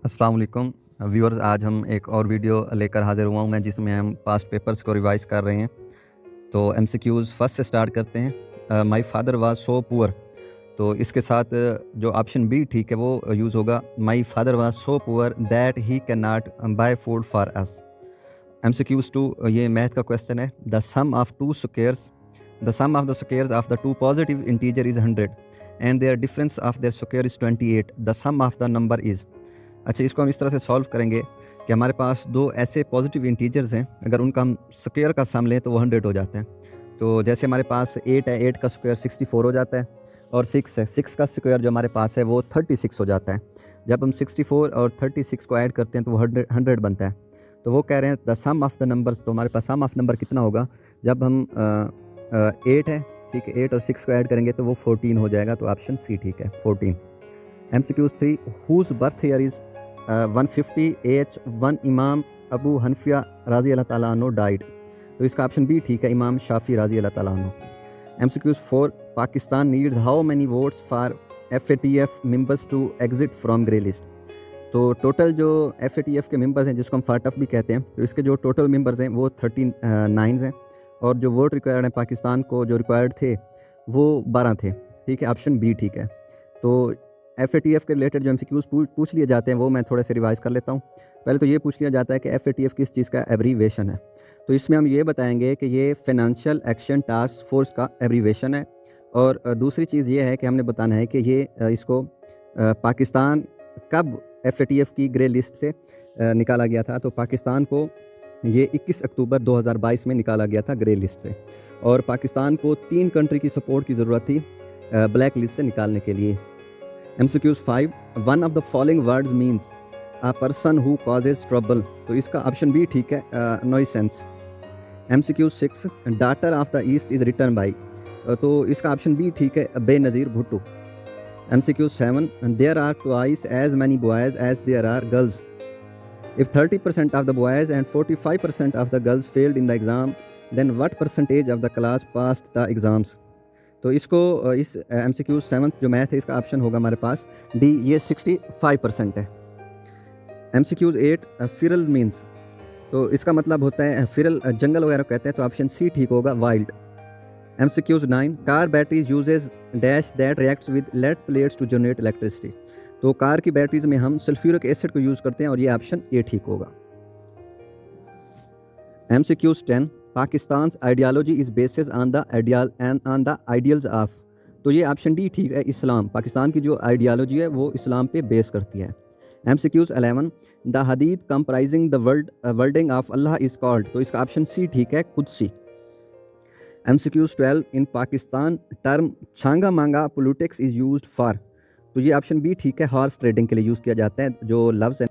अस्सलाम वालेकुम व्यूअर्स। आज हम एक और वीडियो लेकर हाज़िर हुआ हूँ मैं, जिसमें हम पास्ट पेपर्स को रिवाइज़ कर रहे हैं। तो एमसीक्यूज़ फर्स्ट से स्टार्ट करते हैं। My father was so poor. तो इसके साथ जो ऑप्शन बी ठीक है वो यूज़ होगा। My father was so poor that he can not buy food for us. MCQs 2, ये मैथ का क्वेश्चन है। The sum of the squares of the two positive integer is 100 and their difference of their square is 28। The sum of the number is. अच्छा, इसको हम इस तरह से solve करेंगे कि हमारे पास दो ऐसे पॉजिटिव इंटीजर्स हैं, अगर उनका हम स्क्वायर का सम लें तो वो 100 हो जाते हैं। तो जैसे हमारे पास 8 है, 8 का स्क्वायर 64 हो जाता है, और 6 है, 6 का स्क्वायर जो हमारे पास है वो 36 हो जाता है। जब हम 64 और 36 को ऐड करते हैं तो वो 100 बनता है। तो वो कह रहे हैं the sum of the numbers. तो हमारे पास सम ऑफ नंबर कितना होगा जब हम 8 है, ठीक है, 8 और 6 को ऐड करेंगे तो वो 14 हो जाएगा। तो ऑप्शन सी ठीक है, 14। MCQs 3, whose birth year is 150 AH 1 इमाम अबू हनफिया राजी अल्लाह ताला अन्हु डाइड। तो इसका ऑप्शन बी ठीक है, इमाम शाफी राजी अल्लाह ताला अन्हु। MCQs 4, Pakistan needs how many votes for FATF members to exit from grey list. तो टोटल जो FATF के मेंबर्स हैं, जिसको हम फाटफ भी कहते हैं, तो इसके जो टोटल मेंबर्स हैं वो 39 हैं, और जो वोट रिक्वायर्ड है पाकिस्तान को जो रिक्वायर्ड थे वो 12 थे। ठीक है, ऑप्शन बी ठीक है। तो FATF के रिलेटेड जो MCQs पूछ लिए जाते हैं वो मैं थोड़े से रिवाइज़ कर लेता हूँ। पहले तो ये पूछ लिया जाता है कि FATF किस चीज़ का एब्रीवेशन है। तो इसमें हम ये बताएंगे कि ये फाइनेंशियल एक्शन टास्क फोर्स का एब्रीवेशन है। और दूसरी चीज़ ये है कि हमने बताना है कि ये इसको पाकिस्तान कब FATF की ग्रे लिस्ट से निकाला गया था। तो पाकिस्तान को ये 21 अक्टूबर 2022 में निकाला गया था ग्रे लिस्ट से, और पाकिस्तान को 3 कंट्री की सपोर्ट की ज़रूरत थी ब्लैक लिस्ट से निकालने के लिए। MCQs 5, one of the following words means a person who causes trouble. तो इसका ऑप्शन बी ठीक है, nuisance. MCQ 6, daughter of the east is written by. तो इसका ऑप्शन बी ठीक है, Benazir Bhutto. MCQ 7, there are twice as many boys as there are girls. If 30% of the boys and 45% of the girls failed in the exam, then what percentage of the class passed the exams? तो इसको इस MCQ 7 जो math है इसका option होगा हमारे पास D, ये 65% है। MCQ 8, फिरल मीन्स। तो इसका मतलब होता है फिरल, जंगल वगैरह कहते हैं, तो ऑप्शन सी ठीक होगा, wild. MCQ 9, car batteries uses dash that reacts with lead plates to generate electricity. तो कार की बैटरीज में हम सल्फ्यूरिक एसिड को यूज़ करते हैं, और ये ऑप्शन ए ठीक होगा। MCQ 10, Pakistan ideology is basis on the ideals of. तो ये ऑप्शन डी ठीक है, इस्लाम। पाकिस्तान की जो आइडियालॉजी है वो इस्लाम पे बेस करती है। MCQs 11, द हदीद कंप्राइजिंग द वर्डिंग ऑफ अल्लाह इज़ कॉल्ड। तो इसका ऑप्शन सी ठीक है, कुदसी। MCQs 12, in Pakistan term Changa Manga politics is used for. तो ये ऑप्शन बी ठीक है, हॉर्स ट्रेडिंग के लिए यूज़ किया जाता है जो लफ्ज़ है।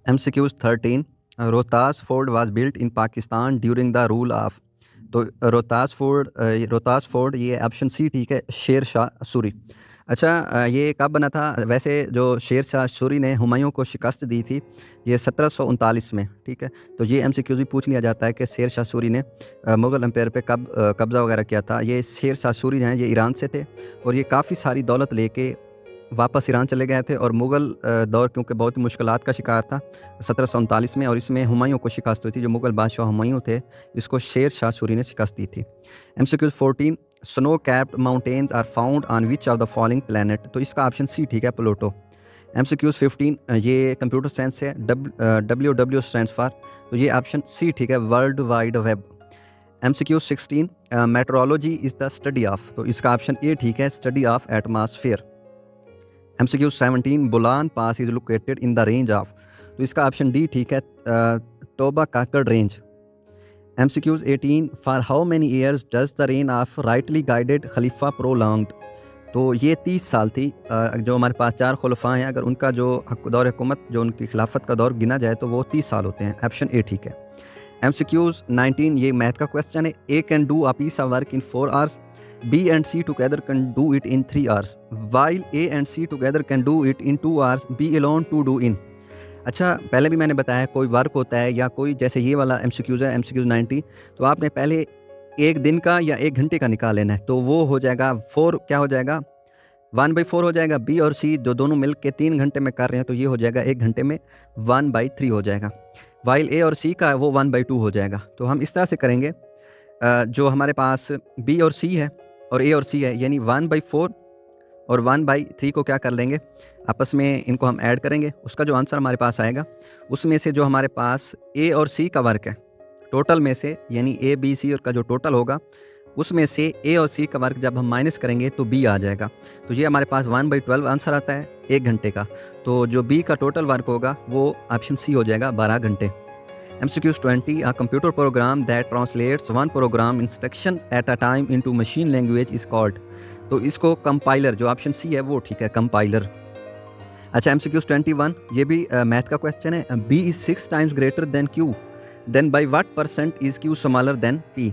MCQs 13, Rohtas fort was built in Pakistan during the rule of. तो रोहतास फोर्ट ये ऑप्शन सी ठीक है, शेर शाह सूरी। अच्छा, ये कब बना था? वैसे जो शेर शाह सूरी ने हुमायूं को शिकस्त दी थी ये 1739 में, ठीक है। तो ये MCQ भी पूछ लिया जाता है कि शेर शाह सूरी ने मुग़ल एम्पायर पे कब कब्ज़ा वगैरह किया था। ये शेर शाह सूरी हैं, ये ईरान से थे, और ये काफ़ी सारी दौलत लेके वापस ईरान चले गए थे। और मुग़ल दौर क्योंकि बहुत ही मुश्किलात का शिकार था 1739 में, और इसमें हुमायूं को शिकस्त हुई थी। जो मुग़ल बादशाह हुमायूं थे, इसको शेर शाह सूरी ने शिकस्त दी थी। MCQ 14, snow capped mountains are found on which of the following planet. तो इसका ऑप्शन सी ठीक है, प्लूटो। MCQ 15, ये कंप्यूटर साइंस से WW स्टैंड्स फॉर। तो ये ऑप्शन सी ठीक है, world wide web. MCQ 16, metrology is the study of. तो इसका ऑप्शन ए ठीक है, study of atmosphere. MCQ 17, Bolan pass is located in the range of. तो इसका ऑप्शन डी ठीक है, Toba Kakar range. MCQs 18, for how many years does the reign of rightly guided खलीफा prolonged. तो ये 30 साल थी। जो हमारे पास 4 खुलफा हैं, अगर उनका जो दौर हुकूमत, जो उनकी खिलाफत का दौर गिना जाए तो वो 30 साल होते हैं। ऑप्शन ए ठीक है। MCQs 19, ये मैथ का क्वेश्चन है। A can do a piece of work in 4 hours, B and C together can do it in 3 hours, while A and C together can do it in 2 hours, B alone to do in। अच्छा, पहले भी मैंने बताया कोई work होता है या कोई, जैसे ये वाला MCQs है, MCQs 90, तो आपने पहले एक दिन का या 1 घंटे का निकाल लेना है। तो वो हो जाएगा 4, क्या हो जाएगा, 1/4 हो जाएगा। बी और सी जो दोनों मिल के 3 घंटे में कर रहे हैं तो ये हो जाएगा 1 घंटे में 1/3 हो जाएगा। वाइल ए और सी का है वो 1/2 हो जाएगा। तो हम इस तरह से करेंगे, जो हमारे पास बी और सी है और ए और सी है, यानी 1/4 और 1/3 को क्या कर लेंगे, आपस में इनको हम ऐड करेंगे। उसका जो आंसर हमारे पास आएगा उसमें से जो हमारे पास ए और सी का वर्क है टोटल में से, यानी ए बी सी और का जो टोटल होगा उसमें से ए और सी का वर्क जब हम माइनस करेंगे तो बी आ जाएगा। तो ये हमारे पास 1/12 आंसर आता है 1 घंटे का। तो जो बी का टोटल वर्क होगा वो ऑप्शन सी हो जाएगा 12 घंटे। MCQs 20, a computer program that translates one program instruction at a time into machine language is called। तो इसको कंपाइलर, जो ऑप्शन सी है वो ठीक है, कंपाइलर। अच्छा, MCQs 21, ये भी मैथ का क्वेश्चन है। B is 6 times greater than Q, then by what % is Q smaller than P।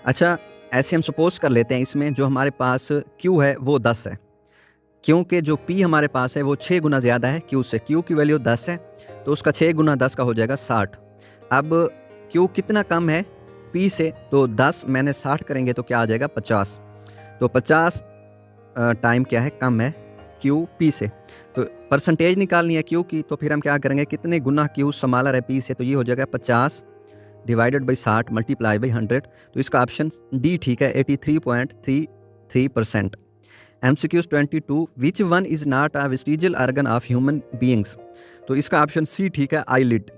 अच्छा, ऐसे हम सपोज कर लेते हैं इसमें जो हमारे पास Q है वो 10 है, क्योंकि जो P हमारे पास है वो 6 गुना ज़्यादा है Q से। Q की वैल्यू 10 है तो उसका 6 गुना 10 का हो जाएगा 60। अब Q कितना कम है P से, तो 10 मैंने 60 करेंगे तो क्या आ जाएगा 50। तो 50 टाइम क्या है, कम है Q P से। तो परसेंटेज निकालनी है Q की, तो फिर हम क्या करेंगे, कितने गुना Q स्मॉलर है P से, तो ये हो जाएगा 50 डिवाइडेड बाई 60 मल्टीप्लाई बाई 100। तो इसका ऑप्शन डी ठीक है, 83.33%। MCQs 22, which one is not a vestigial organ of human beings. तो इसका ऑप्शन सी ठीक है, आईलिड।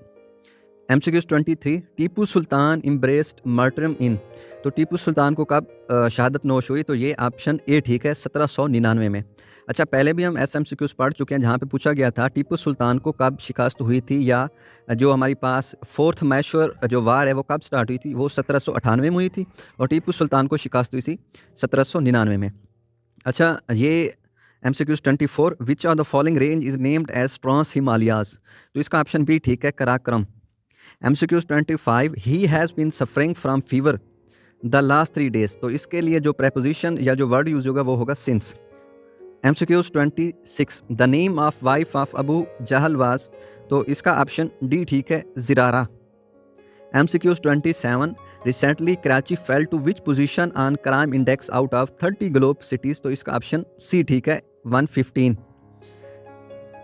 MCQs 23, टीपू सुल्तान इम्ब्रेस्ड मार्टरम इन। तो टीपू सुल्तान को कब शहादत नोश हुई, तो ये ऑप्शन ए ठीक है, 1799 में। अच्छा, पहले भी हम MCQs पढ़ चुके हैं जहाँ पे पूछा गया था टीपू सुल्तान को कब शिकस्त हुई थी, या जो हमारी पास 4th मैशूर जो वार है वो कब स्टार्ट हुई थी, वो 1798 में हुई थी और टीपू सुल्तान को शिकस्त हुई थी 1799 में। अच्छा, ये MCQs 24, which of the following range is named as trans Himalayas. तो इसका ऑप्शन बी ठीक है, Karakoram. MCQs 25, he has been suffering from fever the last 3 days। तो इसके लिए जो प्रेपोजिशन या जो वर्ड यूज़ होगा वो होगा since. MCQs 26, the name of wife of Abu Jahl was. तो इसका ऑप्शन डी ठीक है, ज़िरारा। MCQs 27, recently Karachi fell to which position on crime index out of 30 globe cities. तो इसका ऑप्शन सी ठीक है, 115।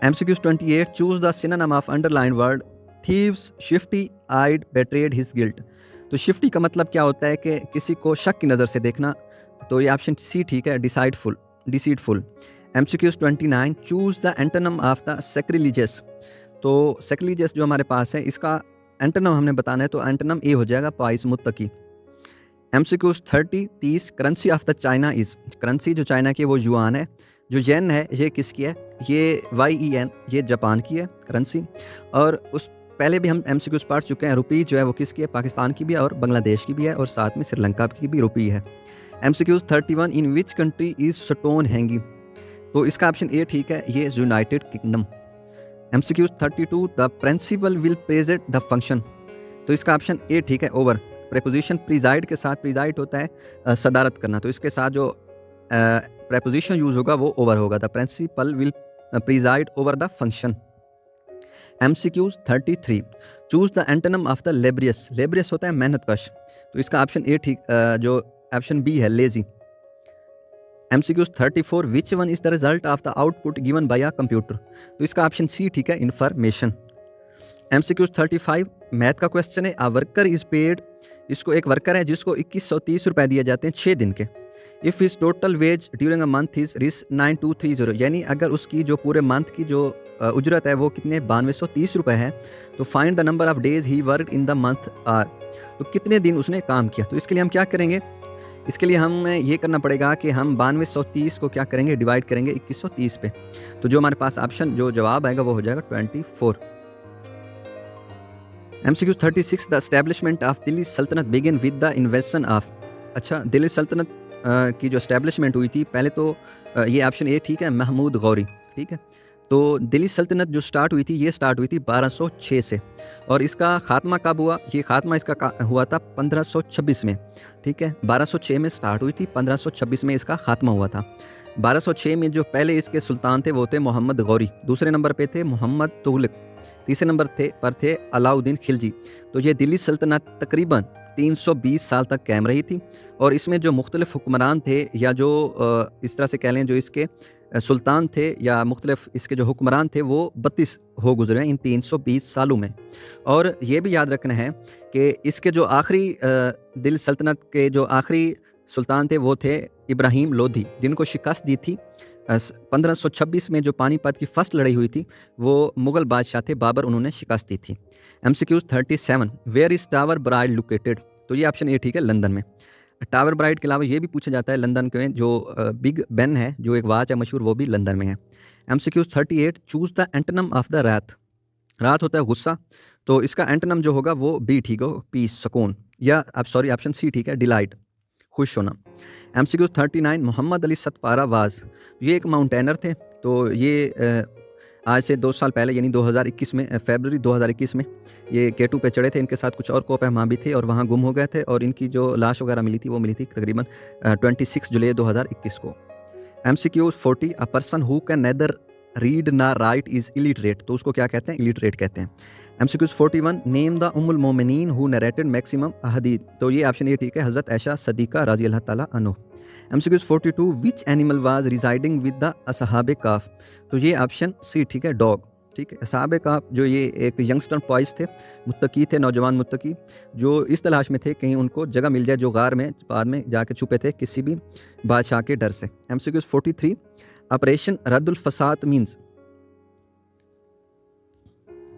MCQs 28, choose the synonym of underline word thieves shifty eyed betrayed his guilt. तो शिफ्टी का मतलब क्या होता है कि किसी को शक की नज़र से देखना, तो ये ऑप्शन सी ठीक है, deceitful. MCQs 29, choose the antonym of the sacrilegious. तो सैक्रिलीजियस जो हमारे पास है इसका एंटोनिम हमने बताना है, तो एंटोनिम ए हो जाएगा, पाइस मुत्तकी। MCQs 30, currency of the China is. Currency जो चाइना की है वो युआन है। जो येन है ये किसकी है, ये YEN, ये जापान की है करेंसी। और उस पहले भी हम MCQs पढ़ चुके हैं, रुपी जो है वो किसकी है, पाकिस्तान की भी है और बांग्लादेश की भी है और साथ में श्रीलंका की भी रुपी है। MCQs 31, in which country is Stonehenge. तो इसका ऑप्शन ए ठीक है, ये United Kingdom. MCQs 32, the principal will present the function. तो इसका ऑप्शन ए ठीक है, ओवर। प्रेपोजिशन प्रिजाइड के साथ, प्रिजाइड होता है सदारत करना, तो इसके साथ जो प्रेपोजिशन यूज होगा वो ओवर होगा। The principal will preside over the function. MCQs 33, choose the antonym of the laborious. Laborious होता है मेहनतकश, तो इसका ऑप्शन ए ठीक, जो ऑप्शन बी है, lazy. MCQs 34, which one is the result of the output given by a computer. तो इसका ऑप्शन सी ठीक है, इंफॉर्मेशन। MCQs 35, मैथ का क्वेश्चन है, अ वर्कर इज पेड। इसको एक वर्कर है जिसको 2130 रुपए दिए जाते हैं 6 दिन के। If is total wage during a month is Rs 9230, यानी अगर उसकी जो पूरे मंथ की जो उजरत है वो कितने 9230 रुपए है, तो find the number of days he work in the month are. तो कितने दिन उसने काम किया। तो इसके लिए हम क्या करेंगे, इसके लिए हमें ये करना पड़ेगा कि हम 9230 को क्या करेंगे, डिवाइड करेंगे 2130 पे। तो जो हमारे पास ऑप्शन जो जवाब आएगा वो हो जाएगा 24। MCQs 36, the establishment of Delhi सल्तनत begin with the invention of. अच्छा, दिल्ली सल्तनत की जो एस्टेब्लिशमेंट हुई थी, पहले तो ये ऑप्शन ए ठीक है, महमूद गौरी। ठीक है, तो दिल्ली सल्तनत जो स्टार्ट हुई थी ये स्टार्ट हुई थी 1206 से, और इसका खात्मा कब हुआ, ये खात्मा इसका हुआ था 1526 में। ठीक है, 1206 में स्टार्ट हुई थी, 1526 में इसका खात्मा हुआ था। 1206 में जो पहले इसके सुल्तान थे वो थे मोहम्मद गौरी, दूसरे नंबर पे थे मोहम्मद तुगलक, तीसरे नंबर पर थे अलाउद्दीन खिलजी। तो ये दिल्ली सल्तनत तकरीबन 320 साल तक कायम रही थी, और इसमें जो मुख्तलिफ हुक्मरान थे, या जो इस तरह से कह लें जो इसके सुल्तान थे या मुख्तलिफ इसके जो हुक्मरान थे वो 32 हो गुजरे हैं इन 320 सालों में। और ये भी याद रखना है कि इसके जो आखिरी दिल सल्तनत के जो आखिरी सुल्तान थे वो थे इब्राहिम लोधी, जिनको शिकस्त दी थी 1526 में जो पानीपत की फर्स्ट लड़ाई हुई थी, वो मुग़ल बादशाह थे बाबर, उन्होंने शिकस्त दी थी। MCQs 37, where is Tower Bridge located? तो ये ऑप्शन ए ठीक है, लंदन में। टावर ब्राइड के अलावा ये भी पूछा जाता है लंदन में जो बिग बेन है, जो एक वाच है मशहूर, वो भी लंदन में है। MCQs 38, choose the antonym of the रात। रात होता है गुस्सा, तो इसका एंटोनिम जो होगा वो बी ठीक हो, पीस, सुकून, या अब सॉरी ऑप्शन सी ठीक है, डिलाइट, खुश होना। MCQs 39, मोहम्मद अली सतपारा वाज, ये एक माउंटेनर थे। तो ये आज से 2 साल पहले यानी 2021 में, फरवरी 2021 में ये K2 पे चढ़े थे। इनके साथ कुछ और को-पहमा भी थे और वहाँ गुम हो गए थे, और इनकी जो लाश वगैरह मिली थी वो मिली थी तकरीबन 26 जुलाई 2021 को। MCQs 40, a person who can nether read ना राइट इज़ इलिटरेट, तो उसको क्या कहते हैं? इलिटरेट कहते हैं। MCQs 41, नेम द उम्मुल मोमिनीन हु नरेटेड मैक्सिमम अहदीथ, तो ये ऑप्शन ए ठीक है, हज़रत आयशा सिद्दीक़ा रज़ी अल्लाह ताला अन्हा। MCQs 42, which animal was residing with the असहाबे काफ, तो ये ऑप्शन सी ठीक है, डॉग, ठीक है। असहाबे काफ जो ये एक यंगस्टर बॉयज़ थे, मुत्तकी थे, नौजवान मुत्तकी, जो इस तलाश में थे कहीं उनको जगह मिल जाए, जो गार में बाद में जाके छुपे थे किसी भी बादशाह के डर से। MCQs 43, ऑपरेशन रद्दुल फसाद मीन्स,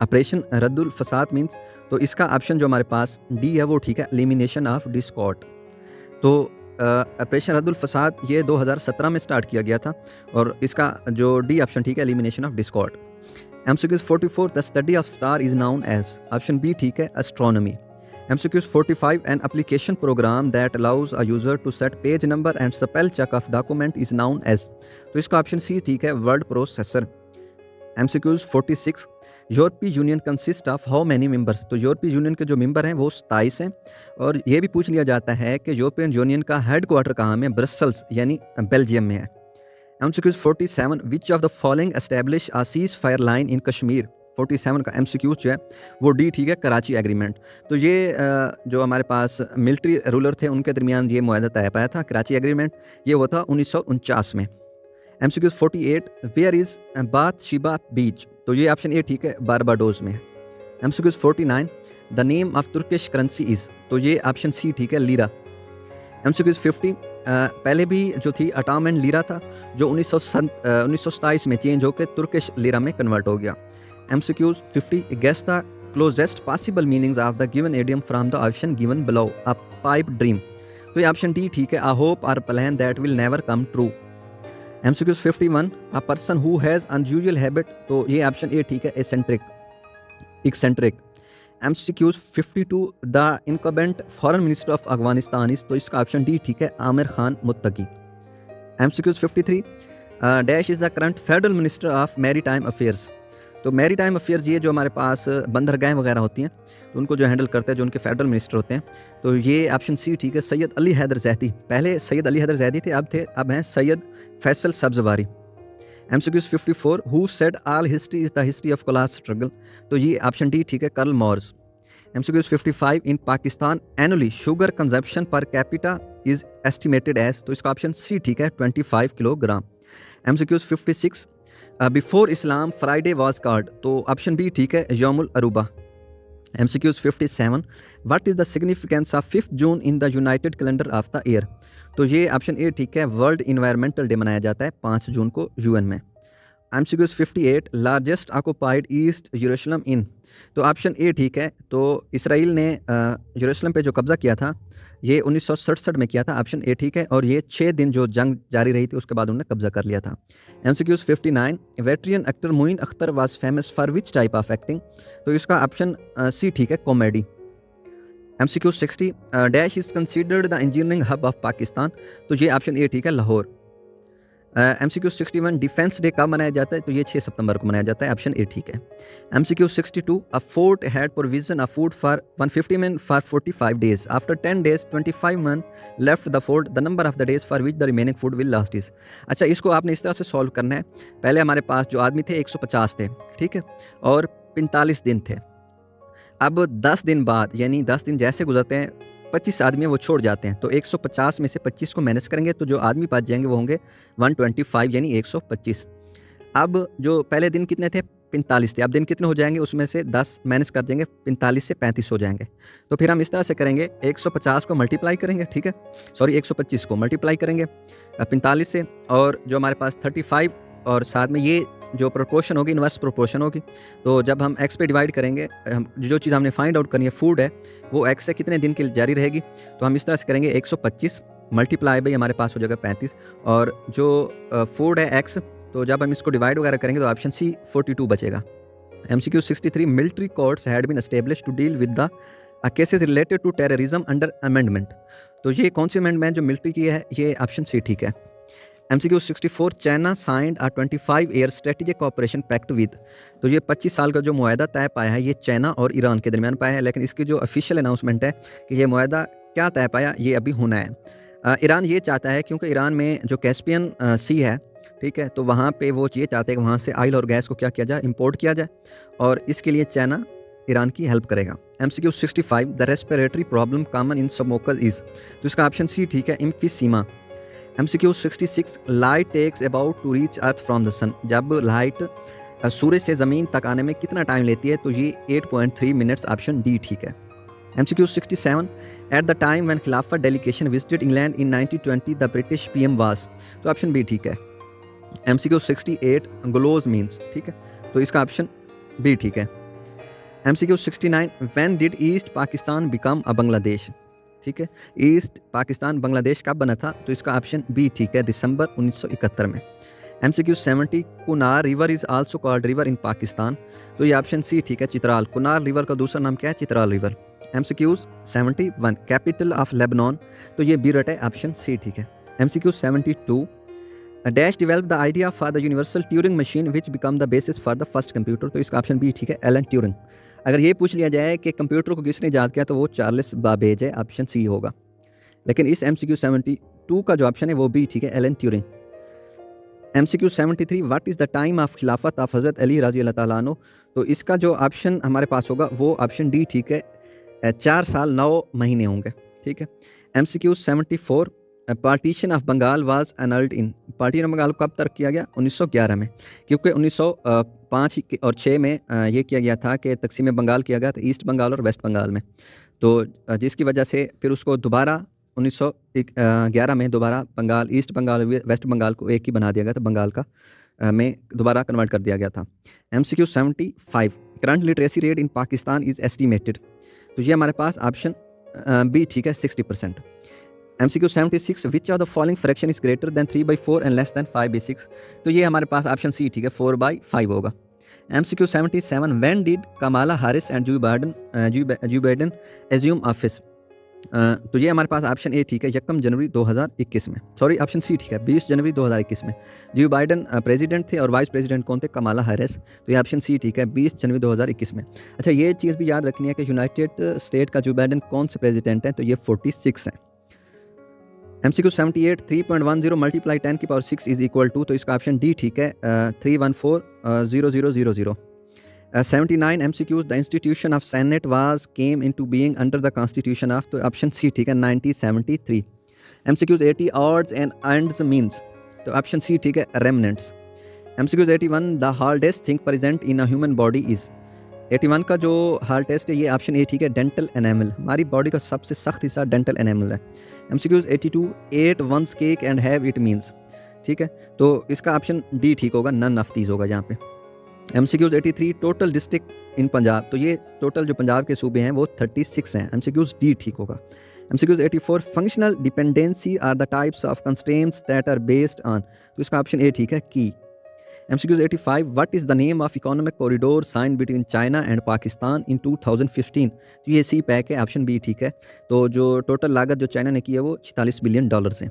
ऑपरेशन रद्दुल फसाद मीन्स, तो इसका ऑप्शन जो हमारे पास डी है वो ठीक है, एलिमिनेशन ऑफ डिस्कॉर्ड। तो ऑपरेशन रद्दुल फसाद ये 2017 में स्टार्ट किया गया था, और इसका जो डी ऑप्शन ठीक है, elimination of discord. MCQs 44, the study of star is known as, option B ठीक है, astronomy. MCQs 45, an application program that allows a user to set page number and spell check of document is known as, तो इसका option C ठीक है, word processor. MCQs 46, यूरोपीय union consist of how many members, तो यूरोपीय union के जो member हैं वो 27 हैं। और ये भी पूछ लिया जाता है कि यूरोपियन यूनियन का हेड क्वार्टर कहाँ में? ब्रसल्स यानी बेल्जियम में है। MCQs 47, which of the following establish a cease fire line in Kashmir, 47 का MCQ जो है वो डी ठीक है, कराची एग्रीमेंट। तो ये जो हमारे पास मिलिट्री रूलर थे उनके दरमियान ये मुआहदा तय पाया था, कराची एग्रीमेंट, ये हुआ था 1949 में। MCQs 48, वेयर इज़ बाथ शिबा बीच, तो ये ऑप्शन ए ठीक है, बारबाडोज में। MCQs 49, the name of Turkish currency is, तो ये ऑप्शन सी ठीक है, लीरा। MCQs 50, पहले भी जो थी अटामन लीरा था, जो 1927 में चेंज होकर तुर्किश लीरा में कन्वर्ट हो गया। MCQs 50, guess the closest possible meanings of the given idiom from the option given below, a pipe dream, तो ये ऑप्शन डी ठीक है, a hope or plan that will never come true. MCQs 51, a person who has unusual habit, तो ये option A ठीक है, eccentric. MCQs 52, the incumbent foreign minister of Afghanistan is, तो इसका ऑप्शन डी ठीक है, Amir Khan Muttaqi. MCQs 53, dash is the current federal minister of maritime affairs, तो maritime affairs ये जो हमारे पास बंदरगाहें वगैरह होती हैं तो उनको जो हैंडल करते हैं, जो उनके फेडरल मिनिस्टर होते हैं, तो ये ऑप्शन सी ठीक है, सैयद अली हैदर जैदी। पहले सैयद अली हैदर जैदी थे, अब हैं Syed Faisal Sabzwari. MCQs 54, who said all history is the history of class struggle, तो ये ऑप्शन डी ठीक है, Karl Marx. MCQs 55, in Pakistan annually sugar consumption per capita is estimated as, तो इसका ऑप्शन सी ठीक है, 25 किलोग्राम। MCQs 56, बिफोर इस्लाम फ्राइडे वाज कॉल्ड, तो ऑप्शन बी ठीक है, यौमुल अरूबा। MCQs 57, what is the significance of 5 June in the United calendar of the year, तो ये ऑप्शन ए ठीक है, वर्ल्ड इन्वायरमेंटल डे मनाया जाता है 5 जून को UN में। MCQs 58, लार्जेस्ट ऑक्युपाइड ईस्ट यरूशलेम इन, तो ऑप्शन ए ठीक है, तो इसराइल ने यरूशलेम पे जो कब्ज़ा किया था ये 1967 में किया था, ऑप्शन ए ठीक है, और ये 6 दिन जो जंग जारी रही थी उसके बाद उन्होंने कब्ज़ा कर लिया था। MCQs 59, veteran actor Moin Akhtar was famous for which type of acting, तो इसका ऑप्शन सी ठीक है, comedy. MCQs 60, dash is considered the engineering hub of Pakistan, तो ये ऑप्शन ए ठीक है, लाहौर। MCQs 61, डिफेंस डे कब मनाया जाता है, तो ये 6 सितंबर को मनाया जाता है, ऑप्शन ए ठीक है। MCQs 62, a fort had provision of food for 150 men for 45 days, after 10 days 25 men left the fort, the number of the days for which the remaining food will last is. अच्छा, इसको आपने इस तरह से solve करना है, पहले हमारे पास जो आदमी थे 150 थे, ठीक है, और 45 दिन थे। अब 10 दिन बाद, यानी 10 दिन जैसे गुजरते हैं 25 आदमी वो छोड़ जाते हैं, तो 150 में से 25 को माइनस करेंगे तो जो आदमी बच जाएंगे वो होंगे 125 यानी 125। अब जो पहले दिन कितने थे 45 थे, अब दिन कितने हो जाएंगे उसमें से 10 माइनस कर देंगे, 45 से 35 हो जाएंगे। तो फिर हम इस तरह से करेंगे 150 को मल्टीप्लाई करेंगे, ठीक है, सॉरी 125 को मल्टीप्लाई करेंगे 45 से, और जो हमारे पास 35 और साथ में ये जो प्रोपोर्शन होगी इनवर्स प्रोपोर्शन होगी। तो जब हम x पे डिवाइड करेंगे, हम जो चीज़ हमने फाइंड आउट करनी है फूड है वो x से कितने दिन के लिए जारी रहेगी, तो हम इस तरह से करेंगे 125 मल्टीप्लाई बाई हमारे पास हो जाएगा 35, और जो फूड है x, तो जब हम इसको डिवाइड वगैरह करेंगे तो ऑप्शन सी 42 बचेगा। MCQ 63 military courts had been established to deal with the cases related to terrorism under amendment. तो ये कौन सी अमेंडमेंट जो मिलिट्री की है, ये ऑप्शन सी ठीक है। MCQ 64 China signed a 25 year strategic cooperation pact with. तो ये 25 साल का जो मुआहदा तय पाया है ये चाइना और ईरान के दरमियान पाया है, लेकिन इसकी जो ऑफिशियल अनाउंसमेंट है कि ये मुआहदा क्या तय पाया ये अभी होना है। ईरान ये चाहता है, क्योंकि ईरान में जो कैस्पियन सी है, ठीक है, तो वहाँ पे वो ये चाहते हैं कि वहाँ से ऑयल और गैस को क्या किया जाए, इंपोर्ट किया जाए, और इसके लिए चाइना ईरान की हेल्प करेगा। MCQ 65 the respiratory problem common in smokers is. तो इसका ऑप्शन सी ठीक है, emphysema. MCQ 66 light takes about to reach earth from the sun. जब लाइट सूरज से ज़मीन तक आने में कितना टाइम लेती है, तो ये 8.3 मिनट्स, ऑप्शन डी ठीक है। MCQ 67 at the time when खिलाफत delegation visited England in 1920 the British PM was. तो ऑप्शन बी ठीक है। MCQ 68 ग्लोज मीन्स, ठीक है, तो इसका ऑप्शन बी ठीक है। MCQ 69 when did east Pakistan become a Bangladesh. ठीक है, ईस्ट पाकिस्तान बांग्लादेश कब बना था, तो इसका ऑप्शन बी ठीक है, दिसंबर 1971 में। MCQ 70 Kunar river is also called river in Pakistan. तो ये ऑप्शन सी ठीक है, चित्राल। कुनार रिवर का दूसरा नाम क्या है, Chitral river. MCQ 71 capital of Lebanon. तो ये बीरट है, ऑप्शन सी ठीक है। MCQ 72 dash develop the idea for the universal Turing machine which become the basis for the first computer. तो इसका ऑप्शन बी ठीक है, एलन ट्यूरिंग। अगर ये पूछ लिया जाए कि कंप्यूटर को किसने ईजाद किया, तो वो चार्ल्स बाबेज है, ऑप्शन सी होगा। लेकिन इस MCQ 72 का जो ऑप्शन है वो बी ठीक है, Alan Turing. MCQ 73 what is the time of खिलाफत ऑफ हज़रत अली रज़ी अल्लाह ताला अन्हु। तो इसका जो ऑप्शन हमारे पास होगा वो ऑप्शन डी ठीक है, 4 साल 9 महीने होंगे, ठीक है। MCQ 74 partition of Bengal was annulled in. Partition of Bengal कब तक किया गया, 1911 में, क्योंकि 1905 और 6 में ये किया गया था कि तकसीम बंगाल किया गया था ईस्ट बंगाल और वेस्ट बंगाल में। तो जिसकी वजह से फिर उसको दोबारा 1911 में दोबारा बंगाल, ईस्ट बंगाल और वेस्ट बंगाल को एक ही बना दिया गया था, बंगाल का में दोबारा कन्वर्ट कर दिया गया था। MCQ 75 current literacy rate in Pakistan is estimated. तो ये हमारे पास ऑप्शन बी ठीक है, 60%। MCQ 76 which of the following fraction is greater than 3/4 and less than 5/6। तो ये हमारे पास ऑप्शन सी ठीक है, 4/5 होगा। MCQ 77 when did Kamala Haris and Joe Biden assume office. तो ये हमारे पास ऑप्शन ए ठीक है, 1 जनवरी 2021 में, सॉरी ऑप्शन सी ठीक है, 20 जनवरी 2021 में जो बाइडेन प्रेसिडेंट थे और वाइस प्रेसिडेंट कौन थे, कमाला हैरिस। तो ये ऑप्शन सी ठीक है, 20 जनवरी 2021 में। अच्छा, ये चीज़ भी याद रखनी है कि यूनाइटेड स्टेट का जो बाइडेन कौन से प्रेसिडेंट हैं, तो ये 46 हैं। MCQ 78 3.10 मल्टीप्लाई 10 की पावर 6 इज इक्वल टू। तो इसका ऑप्शन डी ठीक है, 3140000। 79 MCQs the institution of senate was came into being under the constitution of. तो ऑप्शन सी ठीक है, 1973। MCQs 80 odds and ends means. तो ऑप्शन सी ठीक है, remnants. MCQs 81 the hardest thing present in a human body is. 81 का जो hard test है ये ऑप्शन ए ठीक है, डेंटल एनेमल। हमारी बॉडी का सबसे सख्त हिस्सा डेंटल एनेमल है। MCQs 82 eat one's cake and have it means. ठीक है, तो इसका ऑप्शन डी ठीक होगा, नन ऑफ दीज होगा यहाँ पे। MCQs 83 total district in Punjab. तो ये टोटल जो पंजाब के सूबे हैं वो 36 हैं, MCQs डी ठीक होगा। MCQs 84 functional dependency are the types of constraints that are based on. तो इसका ऑप्शन ए ठीक है, key. MCQs 85 what is the name of economic corridor sign between China and Pakistan in 2015। तो ये सी पैक है, option B ठीक है। तो जो टोटल लागत जो चाइना ने की है वो $46 बिलियन है।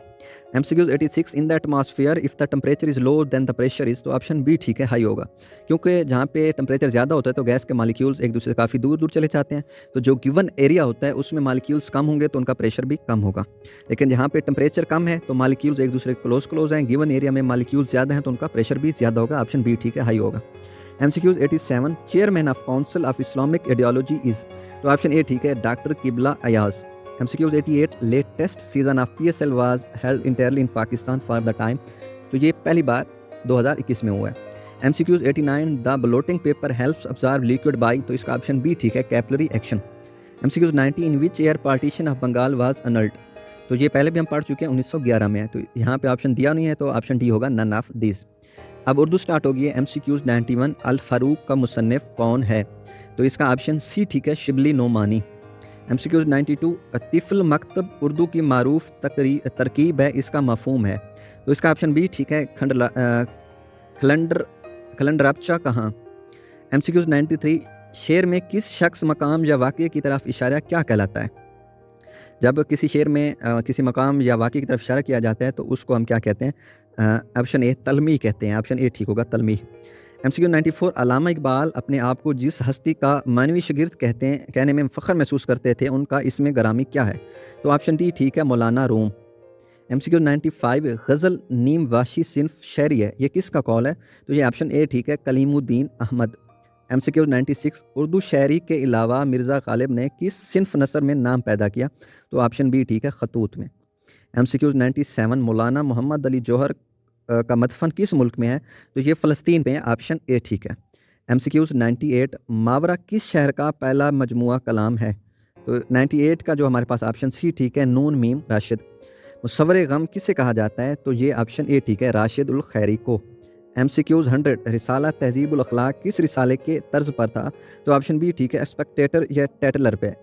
MCQs 86 in the atmosphere if the temperature is low than the pressure is. तो ऑप्शन बी ठीक है, हाई होगा, क्योंकि जहाँ पे टेम्परेचर ज़्यादा होता है तो गैस के मालिक्यूल्स एक दूसरे से काफ़ी दूर दूर चले जाते हैं। तो जो गिवन एरिया होता है उसमें मालिक्यूल्स कम होंगे तो उनका प्रेशर भी कम होगा। लेकिन जहाँ पे टेम्परेचर कम है तो मालिक्यूल्स एक दूसरे के क्लोज हैं, गिवन एरिया में मालिक्यूल्स ज़्यादा हैं तो उनका प्रेशर भी ज़्यादा होगा, ऑप्शन बी ठीक है, हाई होगा। MCQs 87 chairman of council of Islamic ideology is. तो ऑप्शन ए ठीक है, डॉक्टर किबला Ayaz. MCQs 88 latest season of PSL was held इंटरली in Pakistan for the time, तो ये पहली बार 2021 में हुआ है। MCQs 89 the blotting paper helps observe liquid by, तो इसका ऑप्शन बी ठीक है, capillary action. MCQs 90 in which year partition of Bengal was annulled, तो ये पहले भी हम पढ़ चुके हैं, 1911 में है, तो यहाँ पे ऑप्शन दिया नहीं है, तो ऑप्शन डी होगा, नन ऑफ दिस। अब उर्दू स्टार्ट होगी है। MCQs 91 अल फारूक का मुसन्निफ कौन है, तो इसका ऑप्शन सी ठीक है, शिबली नोमानी। MCQs 92 तिफ़ल मकतब उर्दू की मारूफ तरकीब है, इसका मफहूम है, तो इसका ऑप्शन बी ठीक है, खलंडराबचा कहाँ। MCQs 93 शेर में किस शख्स, मकाम या वाक़े की तरफ इशारा क्या कहलाता है, जब किसी शेर में किसी मकाम या वाक़े की तरफ इशारा किया जाता है तो उसको हम क्या कहते हैं, ऑप्शन ए तलमी कहते हैं, ऑप्शन ए ठीक होगा, तलमी। MCQ 94 अल्लामा इकबाल अपने आप को जिस हस्ती का मानवी शागिर्द कहने में फ़ख्र महसूस करते थे, उनका इसमें ग्रामी क्या है, तो ऑप्शन डी ठीक है, मौलाना रूम। MCQ 95 गज़ल नीम वाशी सिन्फ शायरी है, ये किसका कौल है, तो ये ऑप्शन ए ठीक है, कलीमुद्दीन अहमद। MCQ 96 उर्दू शायरी के अलावा मिर्ज़ा गालिब ने किस सिन्फ नसर में नाम पैदा किया, तो ऑप्शन बी ठीक है, खतूत में। MCQ 97 मौलाना मोहम्मद अली जौहर का मदफन किस मुल्क में है, तो ये फ़लस्तीन में है, ऑप्शन ए ठीक है। MCQ 98 मावरा किस शहर का पहला मजमुआ कलाम है, तो 98 का जो हमारे पास ऑप्शन सी ठीक है, नून मीम राशिद। मुसव्वरे गम किसे कहा जाता है, तो ये ऑप्शन ए ठीक है, राशिद उल खैरी को। MCQs 100 रिसाला तहज़ीबुल अखलाक किस रिसाले के तर्ज पर था, तो ऑप्शन बी ठीक है, स्पेक्टेटर या टेटलर पे।